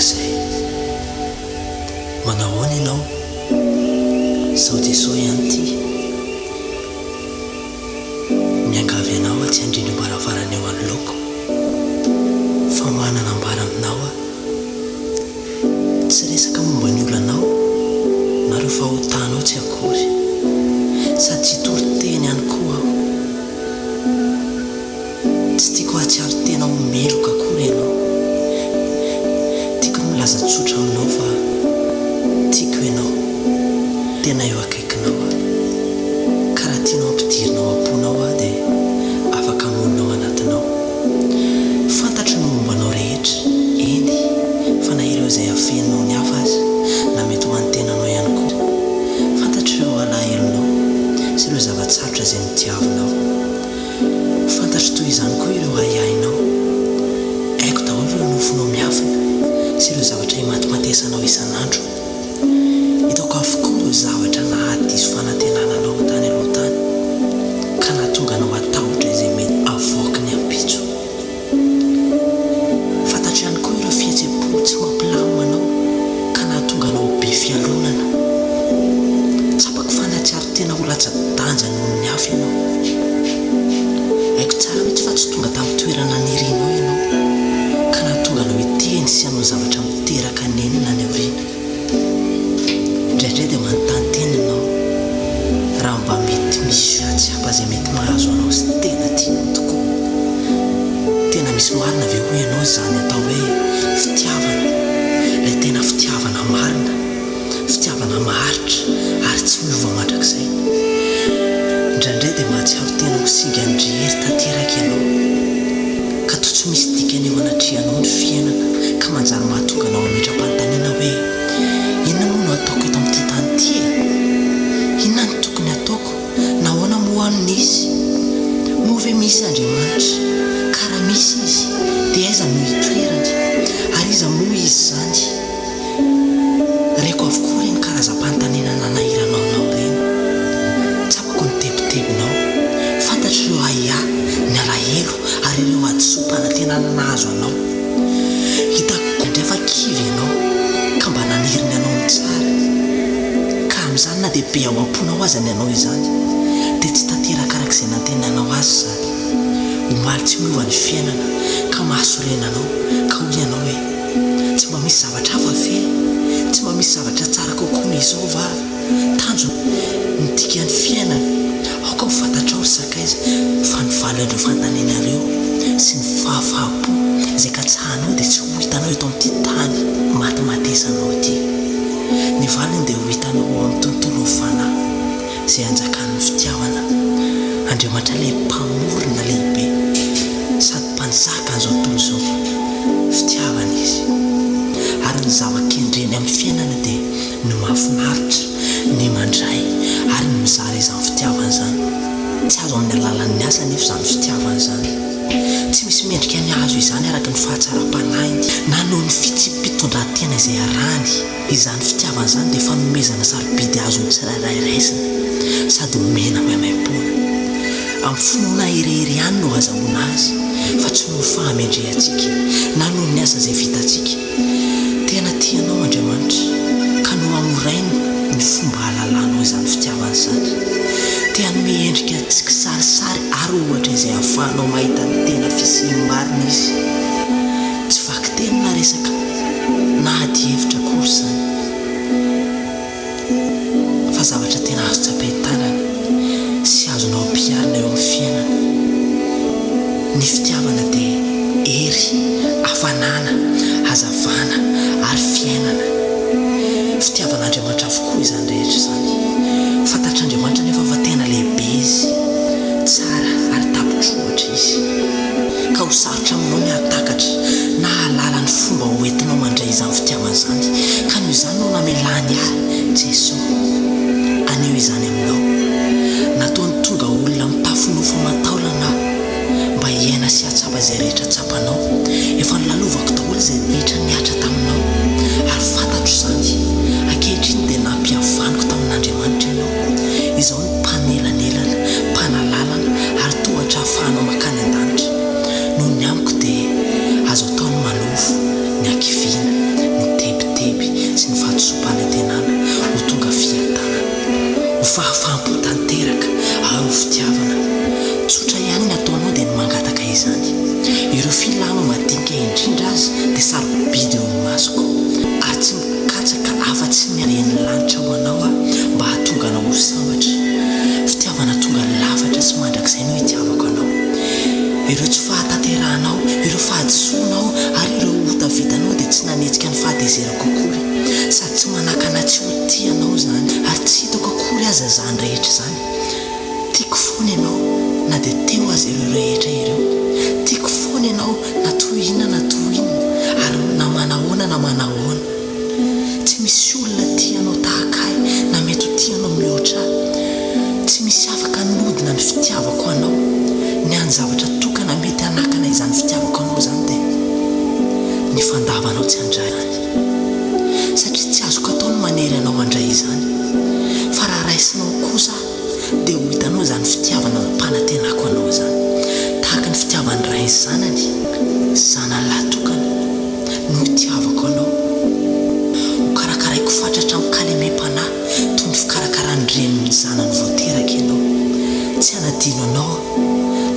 zay manahoana ianao sao dia sao ihany ty miangavy ianao a tsy andrindro mbaravarana eo anoloko fa manana ambara aminao a tsy resaka momba ny olanao na reo fahotanao tsy akory sady tsy toriteny ihany koa aho tsy tiako ahatsiaro tena homeloka akory ianao tiako milaza tsotra aminao fa tiako ianao tena eo akaikinao a karaha tianao ampidirinao am-ponao a dia afaka amoninao anatinao fantatry no mombanao rehetra eny fa na ireo izay afenonao ny hafa azy na mety ho antenanao ihany koa fantatry ireo alahelonao sy ireo zavatsarotra izay mitiavinao fantatry toy izany koa ireo ahiahinao haiko daholo ireo nofonao miafina sy ireo zavatra imatimatesanao isan'andro hitako avokoa ireo zavatra nahadiso fanantenananao tany aloha tany ka nahatonga anao atahotra izay mety avoaka ny ampitso fantatry ihany koa ireo fihetsepo tsy mampilaminanao ka nahatonga anao be fialonana tsapako fanatsiaro tena ho latsa-danja noho ny hafa ianao haiko tsara mihitsy fa tsy tonga tamin'ny toerana nirinao ianao ka nahatonga anao hiteny sy hanao zavatra miteraka nenina ny aoriana indraindray dia manontany tena ianao raha mba mety misy atsiapa izay mety mahazo anao sy tena tianao tokoa tena misy marina ve hoy ianao zany atao hoe fitiavana ilay tena fitiavana marina fitiavana maharitra ary tsy miova mandrakizay indraindray dia mahatsiaro tena ho singa andrehery tanteraka ianao ka toa tsy misy dikany eo anatrianao ny fiainana ka manjary mahatonga anao ametram-panontaniana hoe inona moa no ataoko eto amin'ity tany ty e inona ny tokony ataoko nahoana mohanina izy moa ve misy Andriamanitra ka raha misy izy dia aiza no hitoerany ary iza moa izy zany reko avokoa reny karazam-panontaniana nanahiranao anao reny tsapako ny tebotebonao fantatry ireo ahià ny alahelo ary ireo adisom-panantenana nahazo anao hitako indray fa kivy ianao ka mba naniriny anao ny tsara ka amin'izany na dia be ao am-ponao azy ny anao izany dia tsy tanteraka arak'izay nantenanao azy zany omaly tsy miova ny fiainana ka mahasorenanao ka hoy ianao hoe tsy mba misy zavatra hafa ve tsy mba misy zavatra tsara kokoa ny izao va tanjo ny dikany fiainana aoka ho fantatrao ry sakaiza fa nivaly andreo fantanenareo sy ny fahafahapo izay ka tsahanao dia tsy ho hitanao eto amin'ity tany matimatesanao ity ny valiny dia ho hitanao ao amin'ny tontolo ny fanahy izay anjakan'ny fitiavana Andriamanitra ilay mpamorona lehibe sady mpanjaka an'izao tontolo izao fitiavana izy ary ny zavakendreny amin'ny fiainana dia ny mahafinaritra ny mandray ary ny mizara izany fitiavana izany tsy azo amin'ny alalan'ny asa nefa izany fitiavana izany tsy misy mendrika ny azo izany araka ny fahatsara-panahiny na noho ny fitsipitondran-tena izay arahany izany fitiavana izany dia fanomezana sarobidy azo ny tsirairay raisina sady homena maimaimpona amin'ny finoana herehery ihany no azahoana azy fa tsy noho fahamendrehantsika na noho ny asa izay vitantsika tena tianao Andriamanitra ka no amorainy ny fomba hahalalànao izany fitiavana izany tia hanome endrika tsy kisarisary ary ohatra izay ahafahanao mahita ny tena fisiany marina izy tsy vaky teny na resaka na ady hevitra kory izany fa zavatra tena azo tsapain-tanana sy azonao ampiarina eo amin'ny fiainana ny fitiavana dia hery hafanana hazavana ary fiainana fitiavan'Andriamanitra avokoa izany rehetra izany fantatr'Andriamanitra nefa fa tena lehibe izy tsara ary tapotrohatra izy ka ho sarotra aminao ny hatakatra na halala ny fomba hoentinao mandray izany fitiavana izany ka noho izany no namelany ary Jesosy aneo izany aminao nataony tonga olona mitafinofo mataolana mba hiaina sy hatsapa izay rehetra tsapanao efa nilalovako daholo izay rehetra niatra taminao ary fantatro izany ankehitriny dia nampihavaniko tamin'Andriamanitra ianao izao ny mpanelanelana mpanalalana ary tohatra hahafahanao makany an-danitra noho ny amiko dia azo ataony manovo ny ankiviana ny izany. Ireo filama madinika indrindra azy dia sarobidy eo amin'ny masoko ary tsy mikatsaka afa-tsy miaren'ny lanitra ho anao mba hahatonga anao ho sambatra. Fitiavana tonga lafatra sy mandrakizay no hitiavako anao. Ireo tsy fahataterahanao, ireo fahadisoanao ary ireo hotavitanao dia tsy nanetsika ny fahatezerako akory sady tsy manakana tsy ho tianao zany ary tsy hitako akory aza zany rehetra zany. Tiako foana ianao na dia teo azy ireo rehetra ireo. Tiako foana ianao na tohina na tohina ary na manahoana na manahoana. Tsy misy olona tianao tahakay na mety ho tianao mihoatra. Tsy misy afaka nodina ny fitiavako anao. Ny anjavatra tokana mety hanakana izany fitiavako anao zany dia ny fandavanao tsy handray satria tsy azoko atao no manery anao handray izany. Fa raha raisinao kosa dia ho hitanao izany fitiavana mpanantenako anao zany tahaka ny fitiavan'ny ray zanany zanany lahatokana no hitiavako anao. Ho karakaraiko fatratra amin'ny kalemem-panahy toy ny fikarakarany reniny zanany voateraka ianao. Tsy hanadino anao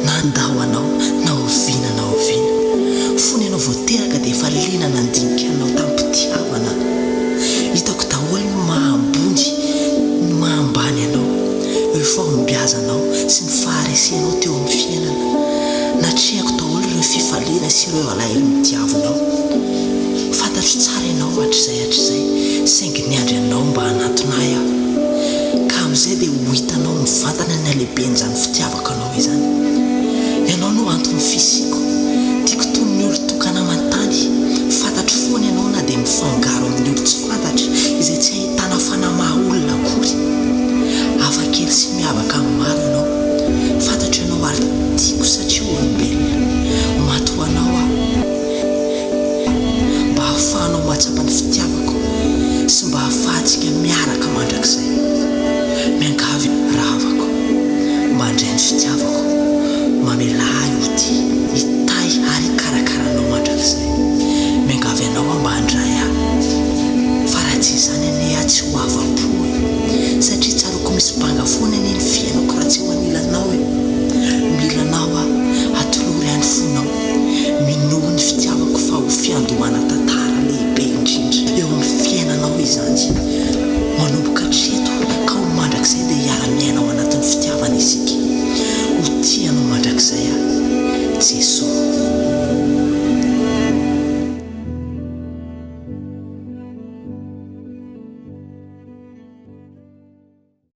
na andao anao na oviana na oviana. Fony ianao voateraka dia efa lena nandinika anao tampitiavana. Hitako daholo ny mahambony ny mahambany anao, ireo fahombiazanao sy ny faharesenao teo amin'ny fiainana. Natrehako daholo ireo fifaliana sy ireo alahelo mitiavinao. Fantatro tsara ianao hatr'izay saingy niandry anao mba hanatonay aho. Ka amin'izay dia ho hitanao mivantana ny alehiben'izany fitiavako anao izany. Ianao no anton'ny fisiko